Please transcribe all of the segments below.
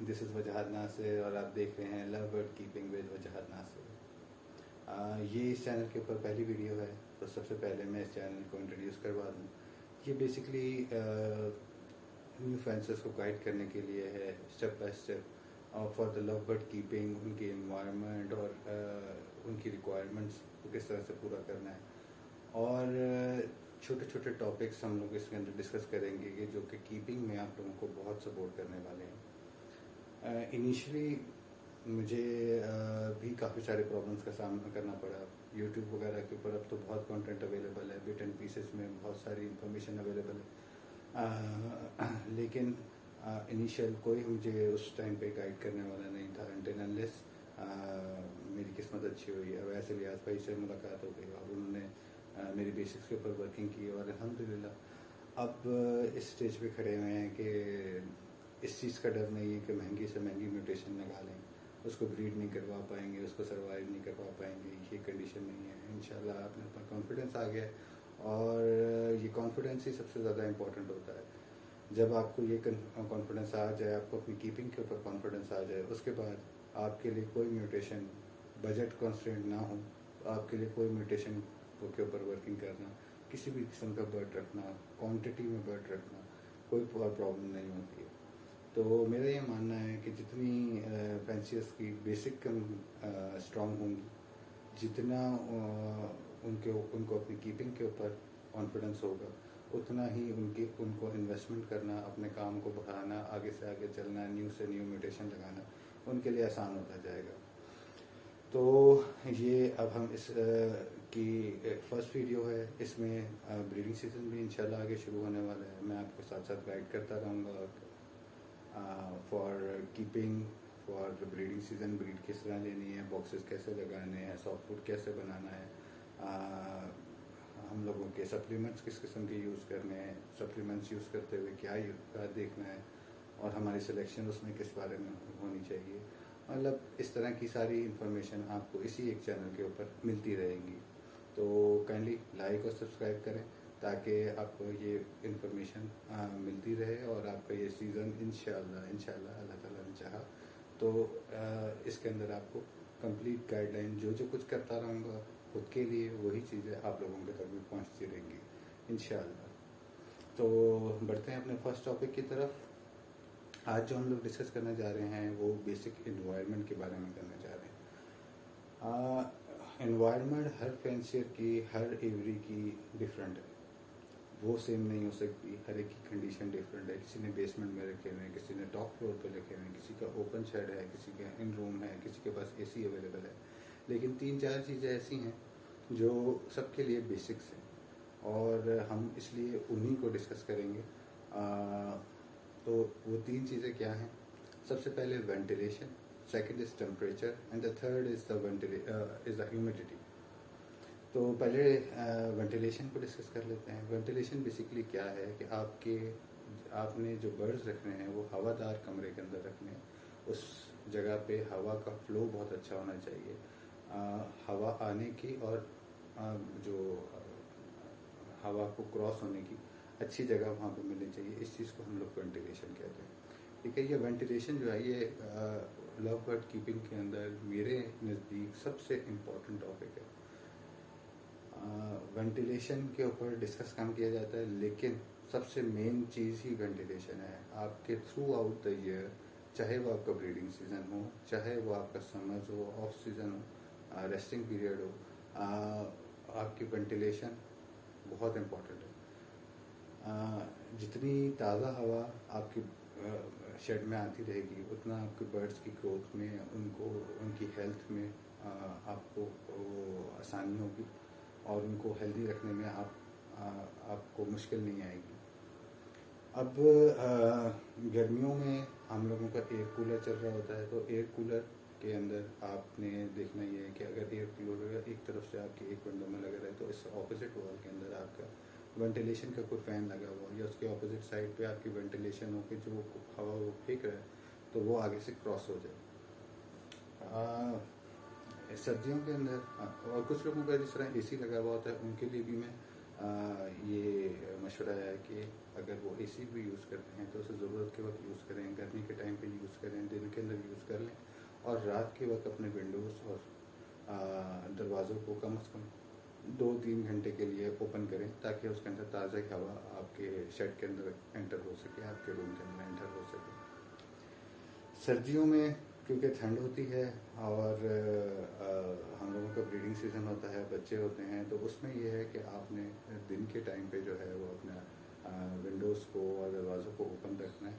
This is Wajahat Nasir और आप देख रहे हैं love bird keeping with Wajahat Nasir. ये इस चैनल के ऊपर पहली वीडियो है, तो सबसे पहले मैं इस चैनल को इंट्रोड्यूस करवा दूँ। ये बेसिकली न्यू फैंसर्स को गाइड करने के लिए है, step by step for the love bird keeping, उनकी इन्वायरमेंट और उनकी रिक्वायरमेंट्स को किस तरह से पूरा करना है। और छोटे छोटे टॉपिक्स हम लोग इसके अंदर डिस्कस करेंगे कि जो कि कीपिंग में आप लोगों को बहुत सपोर्ट करने वाले हैं। इनिशियली मुझे भी काफ़ी सारे प्रॉब्लम्स का सामना करना पड़ा। यूट्यूब वगैरह के ऊपर अब तो बहुत कंटेंट अवेलेबल है, बिट एंड पीसेस में बहुत सारी इंफॉर्मेशन अवेलेबल है, लेकिन इनिशियल कोई मुझे उस टाइम पे गाइड करने वाला नहीं था अनटिल अनलेस मेरी किस्मत अच्छी हुई है। वैसे लियाज भाई से मुलाकात हो गई और उन्होंने मेरी बेसिक्स के ऊपर वर्किंग की और अल्हम्दुलिल्लाह अब इस स्टेज पे खड़े हुए हैं कि इस चीज़ का डर नहीं है कि महंगी से महंगी म्यूटेशन लगा लें, उसको ब्रीड नहीं करवा पाएंगे, उसको सर्वाइव नहीं करवा पाएंगे, ये कंडीशन नहीं है। इंशाल्लाह अपने ऊपर कॉन्फिडेंस आ गया है और ये कॉन्फिडेंस ही सबसे ज़्यादा इम्पोर्टेंट होता है। जब आपको ये कॉन्फिडेंस आ जाए, आपको अपनी कीपिंग के ऊपर कॉन्फिडेंस आ जाए, उसके बाद आपके लिए कोई म्यूटेशन बजट कॉन्स्टेंट ना हो, तो आपके लिए कोई म्यूटेशन के ऊपर वर्किंग करना, किसी भी किस्म का बर्ड रखना, क्वांटिटी में बर्ड रखना, कोई प्रॉब्लम नहीं होती है। तो मेरा ये मानना है कि जितनी फैंसियर्स की बेसिक स्ट्रॉन्ग होंगी, जितना उनको अपनी कीपिंग के ऊपर कॉन्फिडेंस होगा, उतना ही उनको इन्वेस्टमेंट करना, अपने काम को बढ़ाना, आगे से आगे चलना, न्यू से न्यू म्यूटेशन लगाना उनके लिए आसान होता जाएगा। तो ये अब हम इस की फर्स्ट वीडियो है, इसमें ब्रीडिंग सीजन भी इंशाल्लाह आगे शुरू होने वाला है। मैं आपको साथ साथ गाइड करता रहूँगा for keeping, for the breeding season, breed किस तरह लेनी है, बॉक्सेस कैसे लगाने हैं, सॉफ्ट फूड कैसे बनाना है, हम लोगों के सप्लीमेंट्स किस किस्म के यूज़ करने हैं, सप्लीमेंट्स यूज़ करते हुए क्या देखना है और हमारी सिलेक्शन उसमें किस बारे में होनी चाहिए। मतलब इस तरह की सारी इन्फॉर्मेशन आपको इसी एक चैनल के ऊपर मिलती रहेंगी। तो काइंडली लाइक और सब्सक्राइब करें ताकि आपको ये इन्फॉर्मेशन मिलती रहे और आपका ये सीज़न इंशाल्लाह अल्लाह ताला ने चाहा तो इसके अंदर आपको कंप्लीट गाइडलाइन जो कुछ करता रहूँगा खुद के लिए, वही चीज़ें आप लोगों के तक भी पहुँचती रहेंगी इंशाल्लाह। तो बढ़ते हैं अपने फर्स्ट टॉपिक की तरफ। आज जो हम लोग डिस्कस करने जा रहे हैं वो बेसिक एनवायरनमेंट के बारे में करने जा रहे हैं। एनवायरनमेंट हर फैंसियर की, हर एवरी की डिफरेंट है, वो सेम नहीं हो सकती। हर एक की कंडीशन डिफरेंट है। किसी ने बेसमेंट में रखे हुए हैं, किसी ने टॉप फ्लोर पे रखे हुए हैं, किसी का ओपन शेड है, किसी का इन रूम है, किसी के पास एसी अवेलेबल है। लेकिन 3-4 चीज़ें ऐसी हैं जो सबके लिए बेसिक्स हैं और हम इसलिए उन्हीं को डिस्कस करेंगे। तो वो 3 चीज़ें क्या हैं? सबसे पहले ventilation, second is temperature and the third is the humidity. तो पहले वेंटिलेशन को डिस्कस कर लेते हैं। वेंटिलेशन बेसिकली क्या है कि आपने जो बर्ड्स रखने हैं वो हवादार कमरे के अंदर रखने हैं। उस जगह पे हवा का फ्लो बहुत अच्छा होना चाहिए, हवा आने की और जो हवा को क्रॉस होने की अच्छी जगह वहाँ पे मिलनी चाहिए। इस चीज़ को हम लोग वेंटिलेशन कहते हैं। ठीक है, ये वेंटिलेशन जो है ये लव बर्ड कीपिंग के अंदर मेरे नज़दीक सबसे इम्पोर्टेंट टॉपिक है। वेंटिलेशन के ऊपर डिस्कस कम किया जाता है, लेकिन सबसे मेन चीज़ ही वेंटिलेशन है। आपके थ्रू आउट द ईयर, चाहे वो आपका ब्रीडिंग सीजन हो, चाहे वो आपका समर्स हो, ऑफ सीजन हो, रेस्टिंग पीरियड हो, आपकी वेंटिलेशन बहुत इम्पोर्टेंट है। जितनी ताज़ा हवा आपकी शेड में आती रहेगी, उतना आपके बर्ड्स की ग्रोथ में, उनकी हेल्थ में आपको आसानी होगी और उनको हेल्दी रखने में आपको मुश्किल नहीं आएगी। अब गर्मियों में हम लोगों का एयर कूलर चल रहा होता है, तो एयर कूलर के अंदर आपने देखना ये है कि अगर एयर कूलर एक तरफ से आपके एक विंडो में लगा रहे तो इस ऑपोजिट वॉल के अंदर आपका वेंटिलेशन का कोई फ़ैन लगा हुआ या उसके ऑपोजिट साइड पे आपकी वेंटिलेशन हो के जो हवा वो फेंक रहा है तो वो आगे से क्रॉस हो जाए। सर्दियों के अंदर और कुछ लोगों का जिस तरह एसी लगा हुआ होता है उनके लिए भी मैं ये मशवरा है कि अगर वो एसी भी यूज़ करते हैं तो उसे ज़रूरत के वक्त यूज़ करें, गर्मी के टाइम पे यूज़ करें, दिन के अंदर यूज़ कर लें, और रात के वक्त अपने विंडोज़ और दरवाज़ों को कम से कम 2-3 घंटे के लिए ओपन करें, ताकि उसके अंदर ताज़ा हवा आपके शेड के अंदर एंटर हो सके, आपके रूम के अंदर एंटर हो सके। सर्दियों में क्योंकि ठंड होती है और हम लोगों का ब्रीडिंग सीज़न होता है, बच्चे होते हैं, तो उसमें यह है कि आपने दिन के टाइम पे जो है वो अपना विंडोज़ को और दरवाज़ों को ओपन रखना है,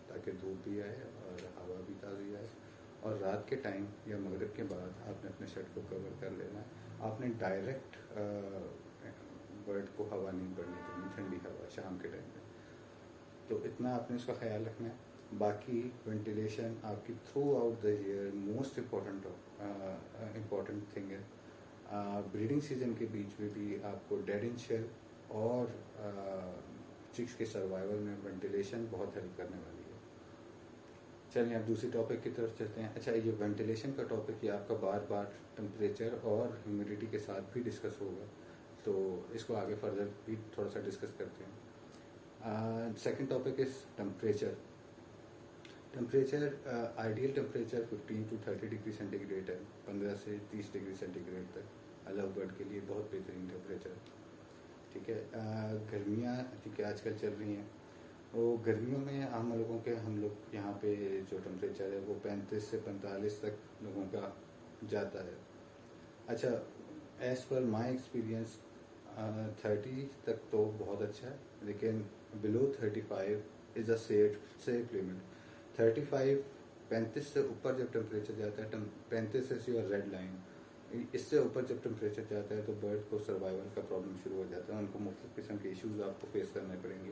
ताकि धूप भी आए और हवा भी ताज़ी आए। और रात के टाइम या मगरिब के बाद आपने अपने शेड को कवर कर लेना है। आपने डायरेक्ट बर्ड को हवा नहीं पड़नी देनी, ठंडी हवा शाम के टाइम पे। तो इतना आपने उसका ख्याल रखना है। बाकी वेंटिलेशन आपकी through out the year most important thing है। ब्रीडिंग सीजन के बीच में भी आपको डेड इन शेल और चिक्स के सर्वाइवल में वेंटिलेशन बहुत हेल्प करने वाली है। चलिए अब दूसरी टॉपिक की तरफ चलते हैं। अच्छा, ये वेंटिलेशन का टॉपिक ये आपका बार बार टेम्परेचर और ह्यूमिडिटी के साथ भी डिस्कस होगा, तो इसको आगे फर्दर भी थोड़ा सा डिस्कस करते हैं। Second topic is temperature. Temperature ideal temperature 15 to 30 degree centigrade है, 15 से 30 डिग्री सेंटीग्रेड तक लव बर्ड के लिए बहुत बेहतरीन टेम्परेचर है। ठीक है, गर्मियाँ क्योंकि आजकल चल रही हैं, वो गर्मियों में हम लोग यहाँ पे जो टेम्परेचर है वो 35 से 45 तक लोगों का जाता है। अच्छा, एज़ पर माई एक्सपीरियंस 30 तक तो बहुत अच्छा है, लेकिन below 35 is a safe limit. 35 से ऊपर जब टेम्परेचर जाता है, 35 इज योर रेड लाइन, इससे ऊपर जब टेम्परेचर जाता है तो बर्ड को सर्वाइवल का प्रॉब्लम शुरू हो जाता है, उनको मुख्तलिफ किस्म के इश्यूज आपको फेस करने पड़ेंगे।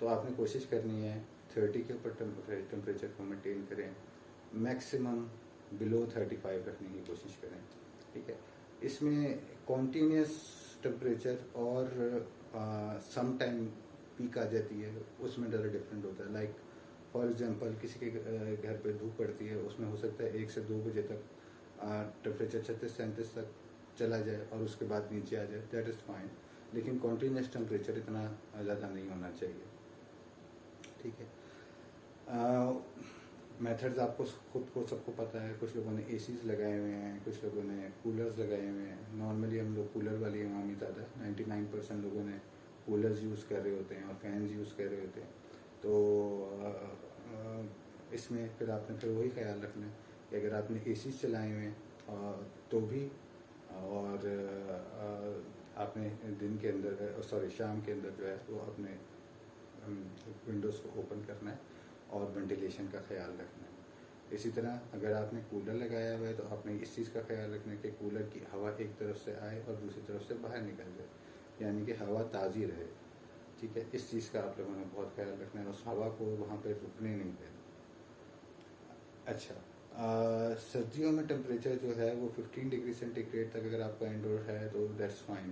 तो आपने कोशिश करनी है 30 के ऊपर टेम्परेचर को मेंटेन करें, मैक्सिमम बिलो 35 रखने की कोशिश करें। ठीक है, इसमें कॉन्टीन्यूस टेम्परेचर और सम टाइम पीक आ जाती है, उसमें ज़रा डिफरेंट होता है। लाइक फॉर एग्जांपल किसी के घर पे धूप पड़ती है, उसमें हो सकता है 1 से 2 बजे तक टेम्परेचर 36-37 तक चला जाए और उसके बाद नीचे आ जाए, दैट इज़ फाइन। लेकिन कॉन्टीन्यूस टेम्परेचर इतना ज़्यादा नहीं होना चाहिए। ठीक है, मेथड्स आपको खुद को सबको पता है। कुछ लोगों ने एसीज लगाए हुए हैं, कुछ लोगों ने कूलर्स लगाए हुए हैं। नॉर्मली हम लोग कूलर वाली इमामी ज़्यादा 99% लोगों ने कूलर्स यूज़ कर रहे होते हैं और फैंस यूज़ कर रहे होते हैं। तो इसमें फिर आपने फिर वही ख्याल रखना है कि अगर आपने एसी चलाए हुए हैं तो भी, और आपने दिन के अंदर शाम के अंदर जो है वो अपने विंडोज़ को ओपन करना है और वेंटिलेशन का ख्याल रखना है। इसी तरह अगर आपने कूलर लगाया हुआ है तो आपने इस चीज़ का ख्याल रखना है कि कूलर की हवा एक तरफ से आए और दूसरी तरफ से बाहर निकल जाए, यानी कि हवा ताज़ी रहे। ठीक है, इस चीज़ का आप लोगों ने बहुत ख्याल रखना है, उस हवा को वहाँ पे रुकने नहीं देना। अच्छा, सर्दियों में टेम्परेचर जो है वो 15 डिग्री सेंटीग्रेड तक अगर आपका इंडोर है तो दैट्स फाइन,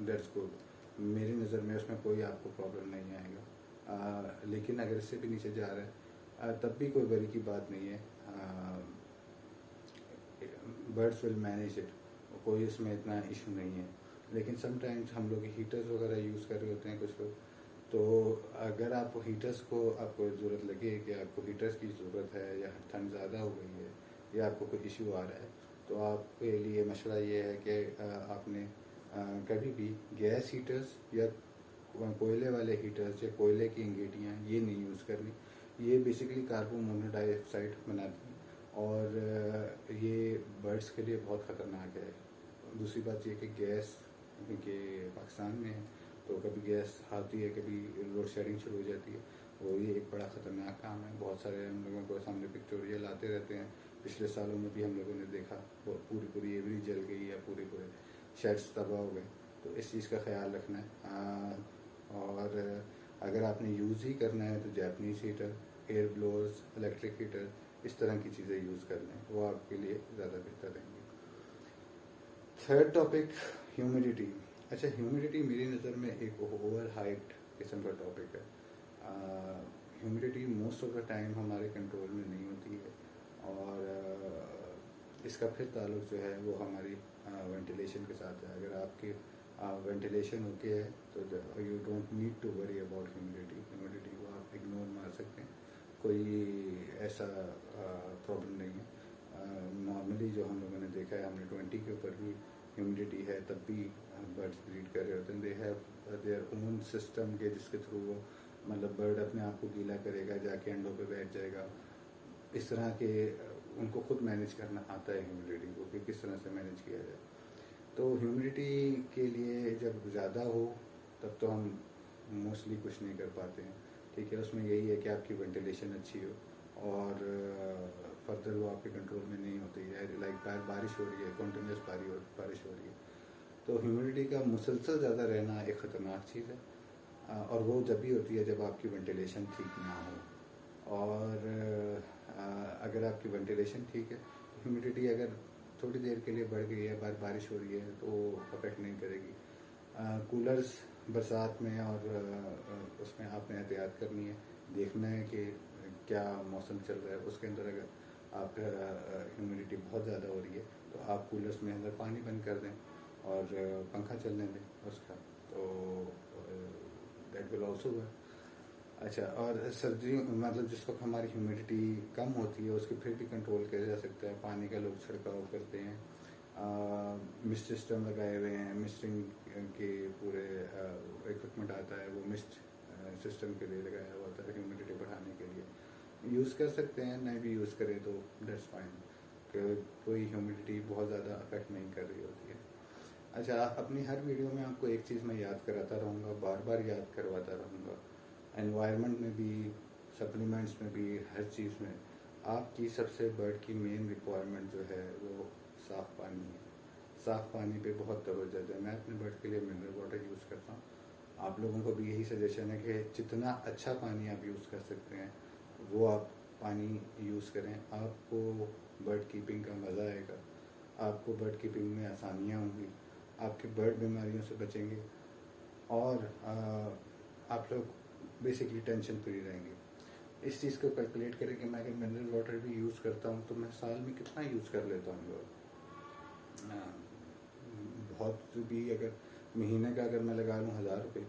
दैट्स गुड। मेरी नज़र में उसमें कोई आपको प्रॉब्लम नहीं आएगा। लेकिन अगर इससे भी नीचे जा रहा है तब भी कोई वरी की बात नहीं है, बर्ड्स विल मैनेज इट, कोई इसमें इतना इशू नहीं है। लेकिन समटाइम्स हम लोग हीटर्स वगैरह यूज़ कर रहे होते हैं कुछ लोग, तो अगर आप हीटर्स को आपको ज़रूरत लगे कि आपको हीटर्स की ज़रूरत है या ठंड ज़्यादा हो गई है या आपको कोई इशू आ रहा है, तो आपके लिए मशवरा ये है कि आपने कभी भी गैस हीटर्स या कोयले वाले हीटर्स या कोयले की इंगेटियाँ ये नहीं यूज़ करनी। ये बेसिकली कार्बन मोनोऑक्साइड बनाती हैं और ये बर्ड्स के लिए बहुत ख़तरनाक है। दूसरी बात ये कि गैस के पाकिस्तान में है, तो कभी गैस आती है, कभी लोड शेडिंग शुरू हो जाती है, वो ये एक बड़ा ख़तरनाक काम है। बहुत सारे हम लोगों को सामने पिक्टोरियल आते रहते हैं, पिछले सालों में भी हम लोगों ने देखा पूरी एवरी जल गई या पूरे शेड्स तबाह हो गए। तो इस चीज़ का ख्याल रखना है। और अगर आपने यूज़ ही करना है तो Japanese heater, air blowers, electric heater, इस तरह की चीज़ें यूज़ कर लें, वो आपके लिए ज़्यादा बेहतर रहेंगी। Third topic, humidity. अच्छा, ह्यूमिडिटी मेरी नज़र में एक ओवर हाइप्ड किस्म का टॉपिक है। Humidity most of the time हमारे कंट्रोल में नहीं होती है और इसका फिर ताल्लुक जो है वो हमारी वेंटिलेशन के साथ है। अगर वेंटिलेशन ओके है तो you don't need to worry about humidity को आप इग्नोर मार सकते हैं, कोई ऐसा प्रॉब्लम नहीं है। नॉर्मली जो हम लोगों ने देखा है, हमने 20 के ऊपर भी ह्यूमिडिटी है तब भी बर्ड्स ब्रीड कर रहे होते हैं। They have their own system के जिसके थ्रू वो मतलब बर्ड अपने आप को गीला करेगा, जाके अंडों पे बैठ जाएगा। इस तरह के उनको खुद मैनेज करना आता है ह्यूमिडिटी को कि किस तरह से मैनेज किया जाए। तो ह्यूमिडिटी के लिए जब ज़्यादा हो तब तो हम मोस्टली कुछ नहीं कर पाते हैं, ठीक है। उसमें यही है कि आपकी वेंटिलेशन अच्छी हो और फर्दर वो आपके कंट्रोल में नहीं होती है। लाइक बारिश हो रही है, कंटिन्यूस बारिश हो रही है, तो ह्यूमिडिटी का मुसलसल ज़्यादा रहना एक ख़तरनाक चीज़ है। और वो जब भी होती है जब आपकी वेंटिलेशन ठीक ना हो। और अगर आपकी वेंटिलेशन ठीक है, ह्यूमिडिटी अगर थोड़ी देर के लिए बढ़ गई है, बारिश हो रही है, तो अफेक्ट नहीं करेगी। कूलर्स बरसात में और उसमें आपने एहतियात करनी है, देखना है कि क्या मौसम चल रहा है। उसके अंदर अगर आप ह्यूमिडिटी बहुत ज़्यादा हो रही है तो आप कूलर्स में अंदर पानी बंद कर दें और पंखा चलने दें उसका, तो दैट विल ऑल्सो वर्क। अच्छा, और सर्दी मतलब जिस वक्त हमारी ह्यूमिडिटी कम होती है उसके फिर भी कंट्रोल किया जा सकता है। पानी का लोग छिड़काव करते हैं, मिस्ट सिस्टम लगाए हुए हैं, मिस्टिंग के पूरे इक्विपमेंट आता है, वो मिस्ट सिस्टम के लिए लगाया हुआ होता है ह्यूमिडिटी बढ़ाने के लिए। यूज़ कर सकते हैं, नहीं भी यूज़ करें तो दैट्स फाइन, कोई ह्यूमिडिटी बहुत ज़्यादा अफेक्ट नहीं कर रही होती है। अच्छा, अपनी हर वीडियो में आपको एक चीज़ मैं याद कराता रहूँगा, बार बार याद करवाता रहूँगा। एनवायरनमेंट में भी, सप्लीमेंट्स में भी, हर चीज़ में आपकी सबसे बर्ड की मेन रिक्वायरमेंट जो है वो साफ़ पानी है। साफ़ पानी पे बहुत तवज्जो दें। मैं अपने बर्ड के लिए मिनरल वाटर यूज़ करता हूँ। आप लोगों को भी यही सजेशन है कि जितना अच्छा पानी आप यूज़ कर सकते हैं वो आप पानी यूज़ करें। आपको बर्ड कीपिंग का मज़ा आएगा, आपको बर्ड कीपिंग में आसानियाँ होंगी, आपके बर्ड बीमारियों से बचेंगे और आप लोग बेसिकली टेंशन फ्री रहेंगे। इस चीज़ को कैलकुलेट करें कि मैं अगर मिनरल वाटर भी यूज़ करता हूँ तो मैं साल में कितना यूज़ कर लेता हूँ। बहुत भी अगर महीने का अगर मैं लगा लूँ 1000 रुपये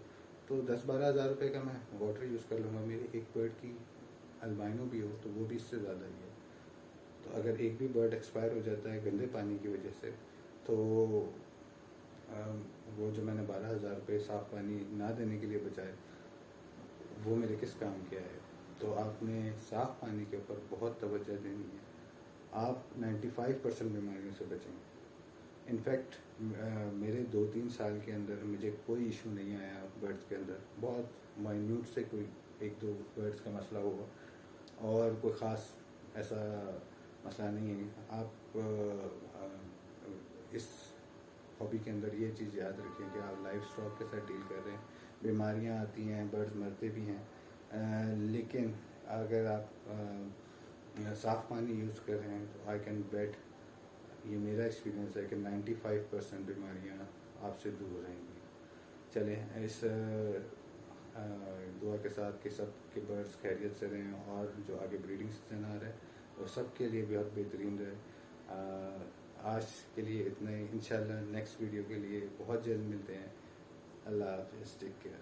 तो 10-12 हज़ार रुपये का मैं वाटर यूज़ कर लूँगा। मेरे एक बर्ड की अल्बाइनो भी हो तो वो भी इससे ज़्यादा ही है। तो अगर एक भी बर्ड एक्सपायर हो जाता है गंदे पानी की वजह से तो वो जो मैंने 12,000 रुपये साफ़ पानी ना देने के लिए बचाए वो मेरे किस काम के आए। तो आपने साफ़ पानी के ऊपर बहुत तवज्जो देनी है। आप 95% बीमारियों से बचेंगे। इनफैक्ट मेरे 2-3 साल के अंदर मुझे कोई इशू नहीं आया बर्ड्स के अंदर। बहुत माइन्यूट से कोई 1-2 बर्ड्स का मसला होगा और कोई ख़ास ऐसा मसला नहीं है। आप इस हॉबी के अंदर ये चीज़ याद रखें कि आप लाइफ स्टॉक के साथ डील कर रहे हैं। बीमारियां आती हैं, बर्ड्स मरते भी हैं, लेकिन अगर आप साफ़ पानी यूज़ कर रहे हैं तो आई कैन बेट, ये मेरा एक्सपीरियंस है कि 95% बीमारियां आपसे दूर रहेंगी। चलें, इस दुआ के साथ कि सब के बर्ड्स खैरियत से रहें और जो आगे ब्रीडिंग सीजन आ रहा है वो सब के लिए बहुत बेहतरीन रहे। आज के लिए इतना ही। इंशाल्लाह नेक्स्ट वीडियो के लिए बहुत जल्द मिलते हैं। अल्लाह हाफ़िज़, टेक केयर।